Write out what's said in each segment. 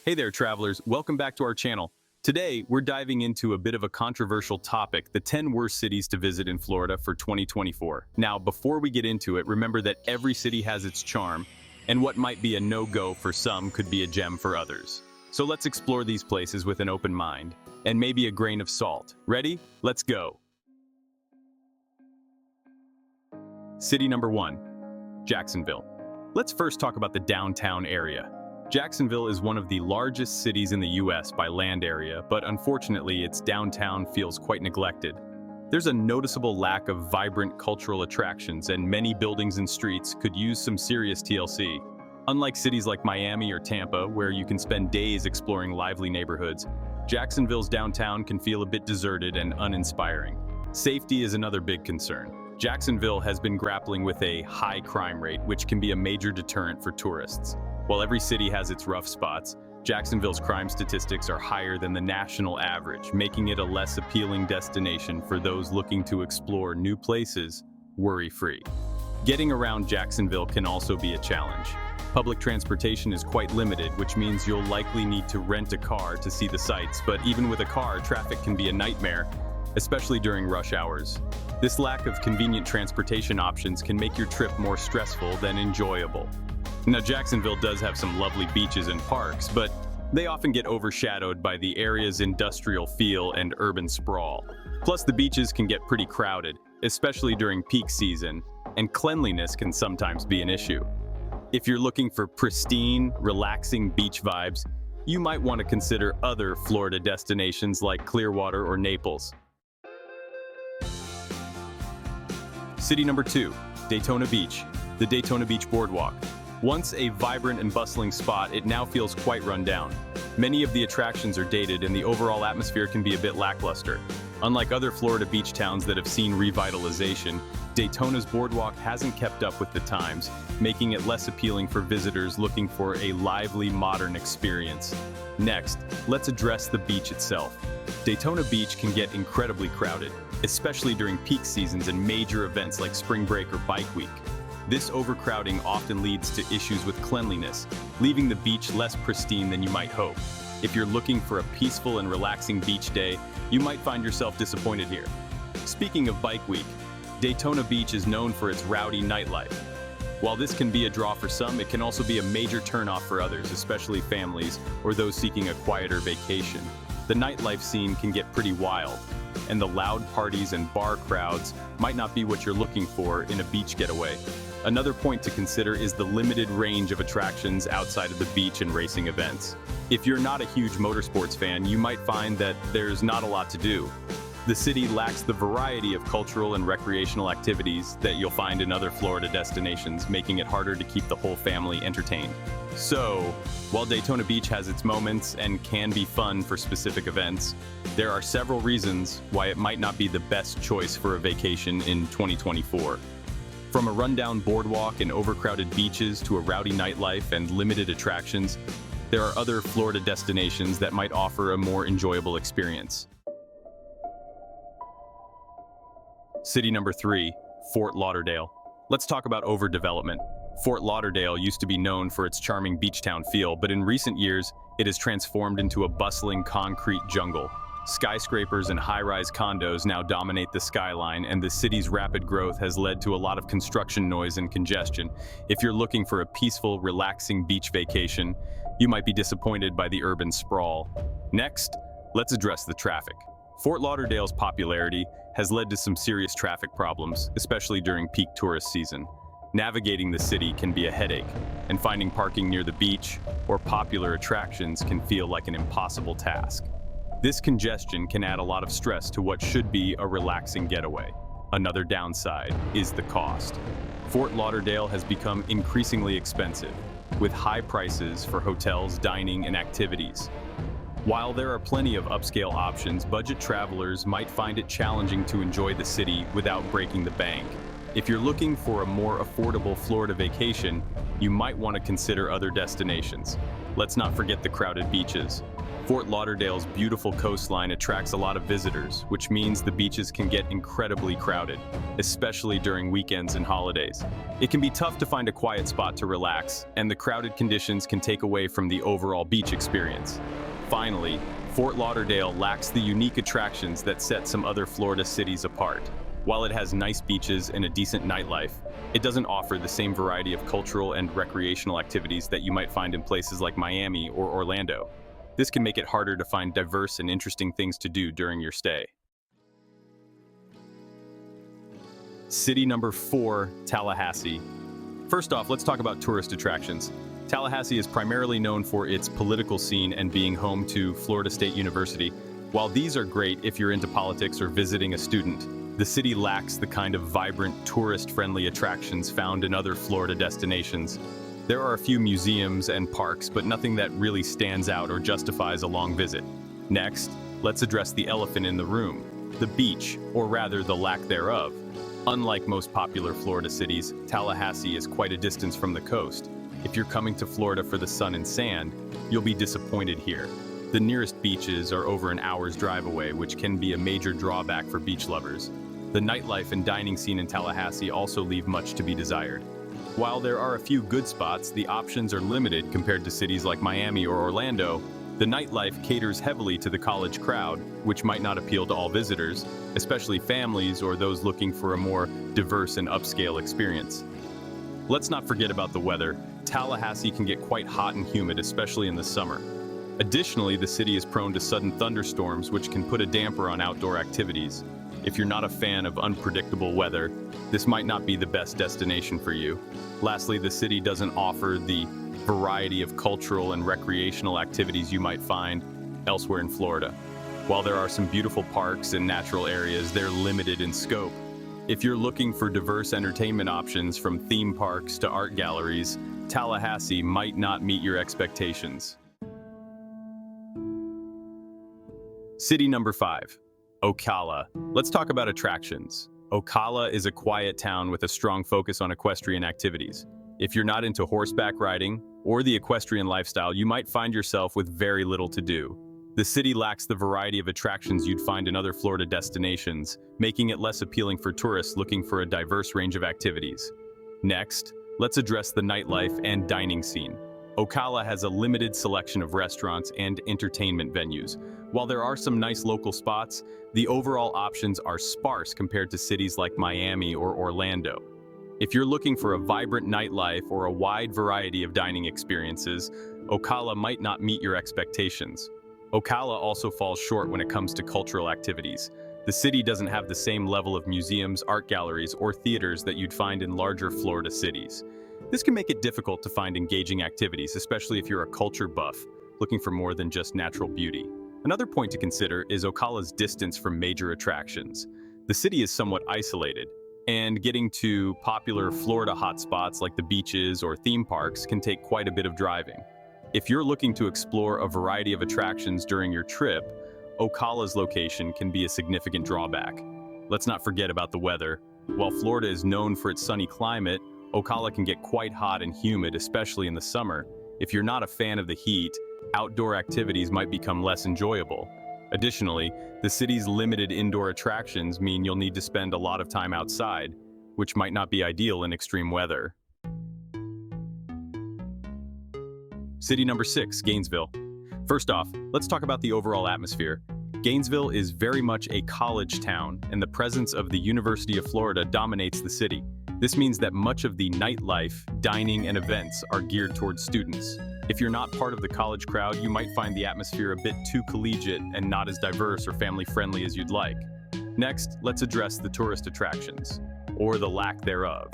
Hey there, travelers. Welcome back to our channel. Today, we're diving into a bit of a controversial topic, the 10 worst cities to visit in Florida for 2024. Now, before we get into it, remember that every city has its charm, and what might be a no-go for some could be a gem for others. So let's explore these places with an open mind, and maybe a grain of salt. Ready? Let's go. City number 1, Jacksonville. Let's first talk about the downtown area. Jacksonville is one of the largest cities in the US by land area, but unfortunately its downtown feels quite neglected. There's a noticeable lack of vibrant cultural attractions, and many buildings and streets could use some serious TLC. Unlike cities like Miami or Tampa, where you can spend days exploring lively neighborhoods, Jacksonville's downtown can feel a bit deserted and uninspiring. Safety is another big concern. Jacksonville has been grappling with a high crime rate, which can be a major deterrent for tourists. While every city has its rough spots, Jacksonville's crime statistics are higher than the national average, making it a less appealing destination for those looking to explore new places worry-free. Getting around Jacksonville can also be a challenge. Public transportation is quite limited, which means you'll likely need to rent a car to see the sights, but even with a car, traffic can be a nightmare, especially during rush hours. This lack of convenient transportation options can make your trip more stressful than enjoyable. Now, Jacksonville does have some lovely beaches and parks, but they often get overshadowed by the area's industrial feel and urban sprawl. Plus, the beaches can get pretty crowded, especially during peak season, and cleanliness can sometimes be an issue. If you're looking for pristine, relaxing beach vibes, you might want to consider other Florida destinations like Clearwater or Naples. City number 2, Daytona Beach. The Daytona Beach Boardwalk. Once a vibrant and bustling spot, it now feels quite run down. Many of the attractions are dated, and the overall atmosphere can be a bit lackluster. Unlike other Florida beach towns that have seen revitalization, Daytona's boardwalk hasn't kept up with the times, making it less appealing for visitors looking for a lively, modern experience. Next, let's address the beach itself. Daytona Beach can get incredibly crowded, especially during peak seasons and major events like spring break or bike week. This overcrowding often leads to issues with cleanliness, leaving the beach less pristine than you might hope. If you're looking for a peaceful and relaxing beach day, you might find yourself disappointed here. Speaking of bike week, Daytona Beach is known for its rowdy nightlife. While this can be a draw for some, it can also be a major turnoff for others, especially families or those seeking a quieter vacation. The nightlife scene can get pretty wild, and the loud parties and bar crowds might not be what you're looking for in a beach getaway. Another point to consider is the limited range of attractions outside of the beach and racing events. If you're not a huge motorsports fan, you might find that there's not a lot to do. The city lacks the variety of cultural and recreational activities that you'll find in other Florida destinations, making it harder to keep the whole family entertained. So, while Daytona Beach has its moments and can be fun for specific events, there are several reasons why it might not be the best choice for a vacation in 2024. From a rundown boardwalk and overcrowded beaches to a rowdy nightlife and limited attractions, there are other Florida destinations that might offer a more enjoyable experience. City number 3, Fort Lauderdale. Let's talk about overdevelopment. Fort Lauderdale used to be known for its charming beach town feel, but in recent years, it has transformed into a bustling concrete jungle. Skyscrapers and high-rise condos now dominate the skyline, and the city's rapid growth has led to a lot of construction noise and congestion. If you're looking for a peaceful, relaxing beach vacation, you might be disappointed by the urban sprawl. Next, let's address the traffic. Fort Lauderdale's popularity has led to some serious traffic problems, especially during peak tourist season. Navigating the city can be a headache, and finding parking near the beach or popular attractions can feel like an impossible task. This congestion can add a lot of stress to what should be a relaxing getaway. Another downside is the cost. Fort Lauderdale has become increasingly expensive, with high prices for hotels, dining, and activities. While there are plenty of upscale options, budget travelers might find it challenging to enjoy the city without breaking the bank. If you're looking for a more affordable Florida vacation, you might want to consider other destinations. Let's not forget the crowded beaches. Fort Lauderdale's beautiful coastline attracts a lot of visitors, which means the beaches can get incredibly crowded, especially during weekends and holidays. It can be tough to find a quiet spot to relax, and the crowded conditions can take away from the overall beach experience. Finally, Fort Lauderdale lacks the unique attractions that set some other Florida cities apart. While it has nice beaches and a decent nightlife, it doesn't offer the same variety of cultural and recreational activities that you might find in places like Miami or Orlando. This can make it harder to find diverse and interesting things to do during your stay. City number 4, Tallahassee. First off, let's talk about tourist attractions. Tallahassee is primarily known for its political scene and being home to Florida State University. While these are great if you're into politics or visiting a student, the city lacks the kind of vibrant, tourist-friendly attractions found in other Florida destinations. There are a few museums and parks, but nothing that really stands out or justifies a long visit. Next, let's address the elephant in the room, the beach, or rather the lack thereof. Unlike most popular Florida cities, Tallahassee is quite a distance from the coast. If you're coming to Florida for the sun and sand, you'll be disappointed here. The nearest beaches are over an hour's drive away, which can be a major drawback for beach lovers. The nightlife and dining scene in Tallahassee also leave much to be desired. While there are a few good spots, the options are limited compared to cities like Miami or Orlando. The nightlife caters heavily to the college crowd, which might not appeal to all visitors, especially families or those looking for a more diverse and upscale experience. Let's not forget about the weather. Tallahassee can get quite hot and humid, especially in the summer. Additionally, the city is prone to sudden thunderstorms, which can put a damper on outdoor activities. If you're not a fan of unpredictable weather, this might not be the best destination for you. Lastly, the city doesn't offer the variety of cultural and recreational activities you might find elsewhere in Florida. While there are some beautiful parks and natural areas, they're limited in scope. If you're looking for diverse entertainment options from theme parks to art galleries, Tallahassee might not meet your expectations. City number 5, Ocala. Let's talk about attractions. Ocala is a quiet town with a strong focus on equestrian activities. If you're not into horseback riding or the equestrian lifestyle, you might find yourself with very little to do. The city lacks the variety of attractions you'd find in other Florida destinations, making it less appealing for tourists looking for a diverse range of activities. Next, let's address the nightlife and dining scene. Ocala has a limited selection of restaurants and entertainment venues. While there are some nice local spots, the overall options are sparse compared to cities like Miami or Orlando. If you're looking for a vibrant nightlife or a wide variety of dining experiences, Ocala might not meet your expectations. Ocala also falls short when it comes to cultural activities. The city doesn't have the same level of museums, art galleries, or theaters that you'd find in larger Florida cities. This can make it difficult to find engaging activities, especially if you're a culture buff looking for more than just natural beauty. Another point to consider is Ocala's distance from major attractions. The city is somewhat isolated, and getting to popular Florida hotspots like the beaches or theme parks can take quite a bit of driving. If you're looking to explore a variety of attractions during your trip, Ocala's location can be a significant drawback. Let's not forget about the weather. While Florida is known for its sunny climate, Ocala can get quite hot and humid, especially in the summer. If you're not a fan of the heat, outdoor activities might become less enjoyable. Additionally, the city's limited indoor attractions mean you'll need to spend a lot of time outside, which might not be ideal in extreme weather. City number 6, Gainesville. First off, let's talk about the overall atmosphere. Gainesville is very much a college town, and the presence of the University of Florida dominates the city. This means that much of the nightlife, dining, and events are geared towards students. If you're not part of the college crowd, you might find the atmosphere a bit too collegiate and not as diverse or family-friendly as you'd like. Next, let's address the tourist attractions, or the lack thereof.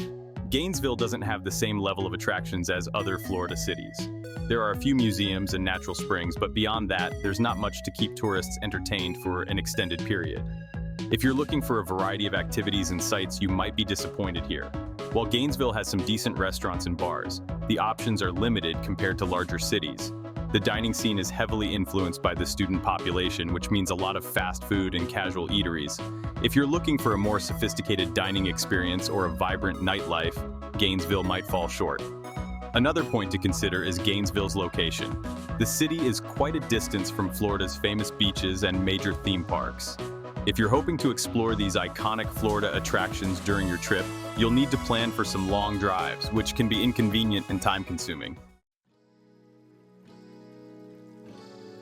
Gainesville doesn't have the same level of attractions as other Florida cities. There are a few museums and natural springs, but beyond that, there's not much to keep tourists entertained for an extended period. If you're looking for a variety of activities and sights, you might be disappointed here. While Gainesville has some decent restaurants and bars, the options are limited compared to larger cities. The dining scene is heavily influenced by the student population, which means a lot of fast food and casual eateries. If you're looking for a more sophisticated dining experience or a vibrant nightlife, Gainesville might fall short. Another point to consider is Gainesville's location. The city is quite a distance from Florida's famous beaches and major theme parks. If you're hoping to explore these iconic Florida attractions during your trip, you'll need to plan for some long drives, which can be inconvenient and time-consuming.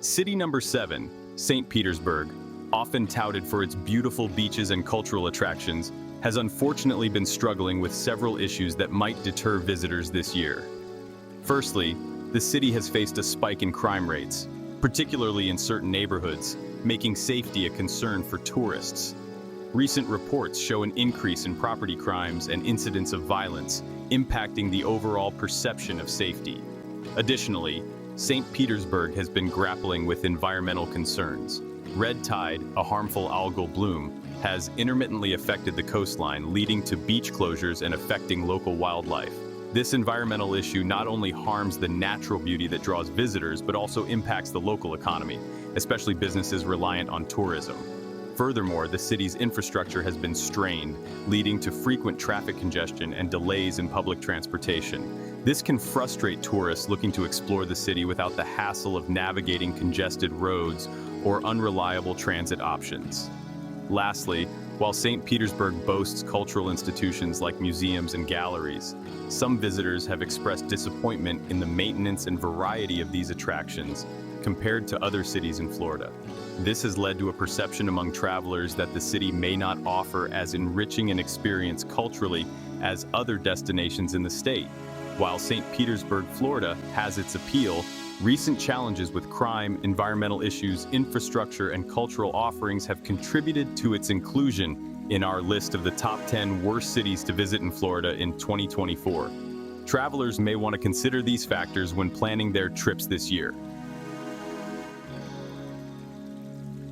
City number 7, St. Petersburg, often touted for its beautiful beaches and cultural attractions, has unfortunately been struggling with several issues that might deter visitors this year. Firstly, the city has faced a spike in crime rates, particularly in certain neighborhoods, making safety a concern for tourists. Recent reports show an increase in property crimes and incidents of violence, impacting the overall perception of safety. Additionally, St. Petersburg has been grappling with environmental concerns. Red tide, a harmful algal bloom, has intermittently affected the coastline, leading to beach closures and affecting local wildlife. This environmental issue not only harms the natural beauty that draws visitors, but also impacts the local economy, especially businesses reliant on tourism. Furthermore, the city's infrastructure has been strained, leading to frequent traffic congestion and delays in public transportation. This can frustrate tourists looking to explore the city without the hassle of navigating congested roads or unreliable transit options. Lastly, while St. Petersburg boasts cultural institutions like museums and galleries, some visitors have expressed disappointment in the maintenance and variety of these attractions compared to other cities in Florida. This has led to a perception among travelers that the city may not offer as enriching an experience culturally as other destinations in the state. While St. Petersburg, Florida has its appeal, recent challenges with crime, environmental issues, infrastructure, and cultural offerings have contributed to its inclusion in our list of the top 10 worst cities to visit in Florida in 2024. Travelers may want to consider these factors when planning their trips this year.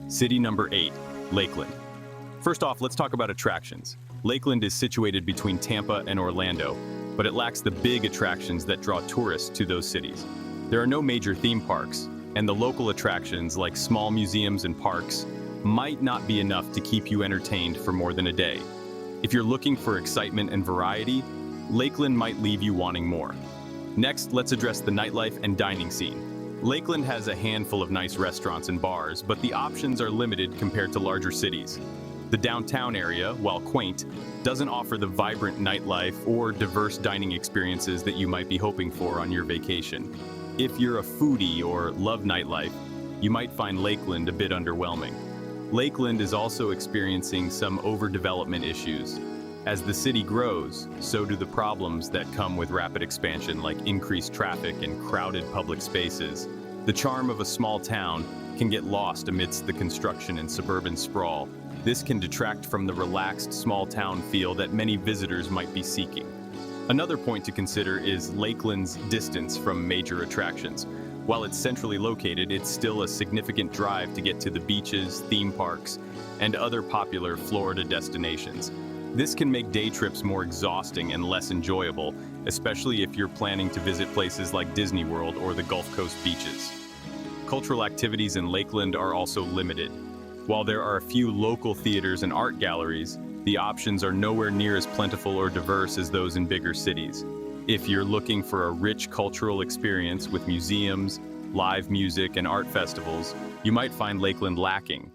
City number 8, Lakeland. First off, let's talk about attractions. Lakeland is situated between Tampa and Orlando, but it lacks the big attractions that draw tourists to those cities. There are no major theme parks, and the local attractions like small museums and parks might not be enough to keep you entertained for more than a day. If you're looking for excitement and variety, Lakeland might leave you wanting more. Next, let's address the nightlife and dining scene. Lakeland has a handful of nice restaurants and bars, but the options are limited compared to larger cities. The downtown area, while quaint, doesn't offer the vibrant nightlife or diverse dining experiences that you might be hoping for on your vacation. If you're a foodie or love nightlife, you might find Lakeland a bit underwhelming. Lakeland is also experiencing some overdevelopment issues. As the city grows, so do the problems that come with rapid expansion, like increased traffic and crowded public spaces. The charm of a small town can get lost amidst the construction and suburban sprawl. This can detract from the relaxed small town feel that many visitors might be seeking. Another point to consider is Lakeland's distance from major attractions. While it's centrally located, it's still a significant drive to get to the beaches, theme parks, and other popular Florida destinations. This can make day trips more exhausting and less enjoyable, especially if you're planning to visit places like Disney World or the Gulf Coast beaches. Cultural activities in Lakeland are also limited. While there are a few local theaters and art galleries, the options are nowhere near as plentiful or diverse as those in bigger cities. If you're looking for a rich cultural experience with museums, live music, and art festivals, you might find Lakeland lacking.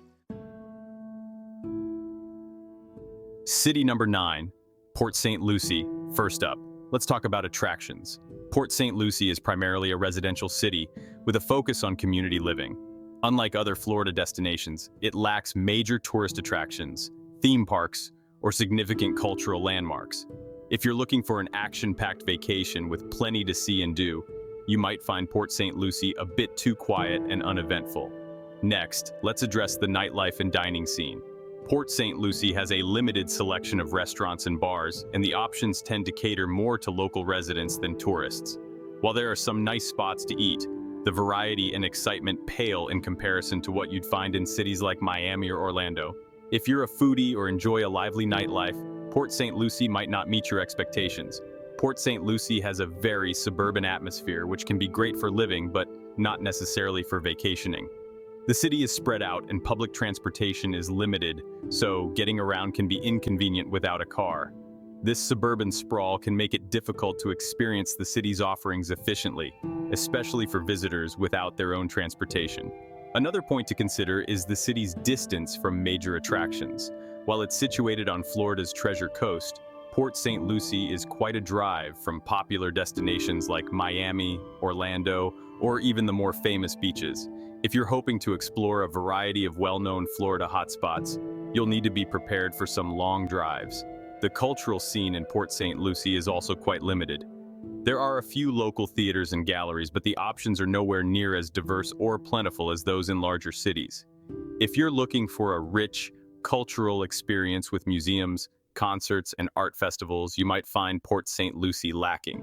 City number 9, Port St. Lucie. First up, let's talk about attractions. Port St. Lucie is primarily a residential city with a focus on community living. Unlike other Florida destinations, it lacks major tourist attractions, theme parks, or significant cultural landmarks. If you're looking for an action-packed vacation with plenty to see and do, you might find Port St. Lucie a bit too quiet and uneventful. Next, let's address the nightlife and dining scene. Port St. Lucie has a limited selection of restaurants and bars, and the options tend to cater more to local residents than tourists. While there are some nice spots to eat, the variety and excitement pale in comparison to what you'd find in cities like Miami or Orlando. If you're a foodie or enjoy a lively nightlife, Port St. Lucie might not meet your expectations. Port St. Lucie has a very suburban atmosphere, which can be great for living, but not necessarily for vacationing. The city is spread out and public transportation is limited, so getting around can be inconvenient without a car. This suburban sprawl can make it difficult to experience the city's offerings efficiently, especially for visitors without their own transportation. Another point to consider is the city's distance from major attractions. While it's situated on Florida's Treasure Coast, Port St. Lucie is quite a drive from popular destinations like Miami, Orlando, or even the more famous beaches. If you're hoping to explore a variety of well-known Florida hotspots, you'll need to be prepared for some long drives. The cultural scene in Port St. Lucie is also quite limited. There are a few local theaters and galleries, but the options are nowhere near as diverse or plentiful as those in larger cities. If you're looking for a rich, cultural experience with museums, concerts, and art festivals, you might find Port St. Lucie lacking.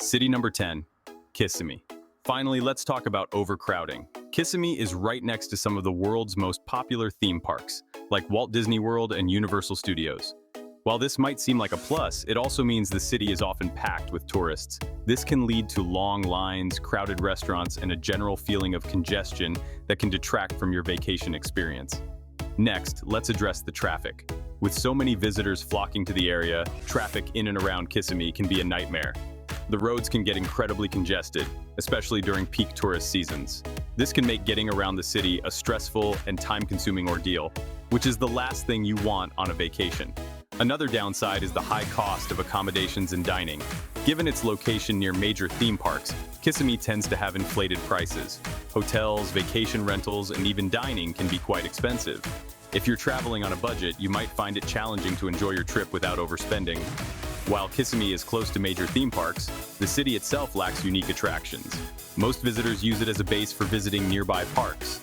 City number 10, Kissimmee. Finally, let's talk about overcrowding. Kissimmee is right next to some of the world's most popular theme parks, like Walt Disney World and Universal Studios. While this might seem like a plus, it also means the city is often packed with tourists. This can lead to long lines, crowded restaurants, and a general feeling of congestion that can detract from your vacation experience. Next, let's address the traffic. With so many visitors flocking to the area, traffic in and around Kissimmee can be a nightmare. The roads can get incredibly congested, especially during peak tourist seasons. This can make getting around the city a stressful and time-consuming ordeal, which is the last thing you want on a vacation. Another downside is the high cost of accommodations and dining. Given its location near major theme parks, Kissimmee tends to have inflated prices. Hotels, vacation rentals, and even dining can be quite expensive. If you're traveling on a budget, you might find it challenging to enjoy your trip without overspending. While Kissimmee is close to major theme parks, the city itself lacks unique attractions. Most visitors use it as a base for visiting nearby parks.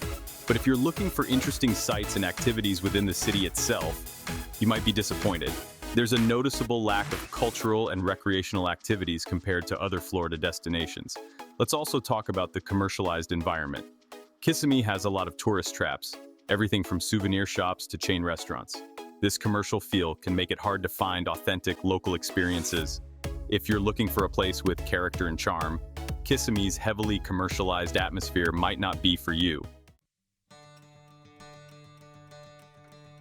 But if you're looking for interesting sights and activities within the city itself, you might be disappointed. There's a noticeable lack of cultural and recreational activities compared to other Florida destinations. Let's also talk about the commercialized environment. Kissimmee has a lot of tourist traps, everything from souvenir shops to chain restaurants. This commercial feel can make it hard to find authentic local experiences. If you're looking for a place with character and charm, Kissimmee's heavily commercialized atmosphere might not be for you.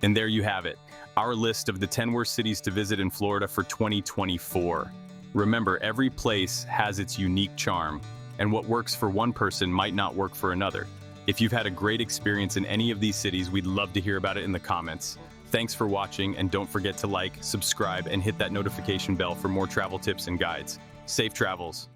And there you have it, our list of the 10 worst cities to visit in Florida for 2024. Remember, every place has its unique charm, and what works for one person might not work for another. If you've had a great experience in any of these cities, we'd love to hear about it in the comments. Thanks for watching, and don't forget to like, subscribe, and hit that notification bell for more travel tips and guides. Safe travels!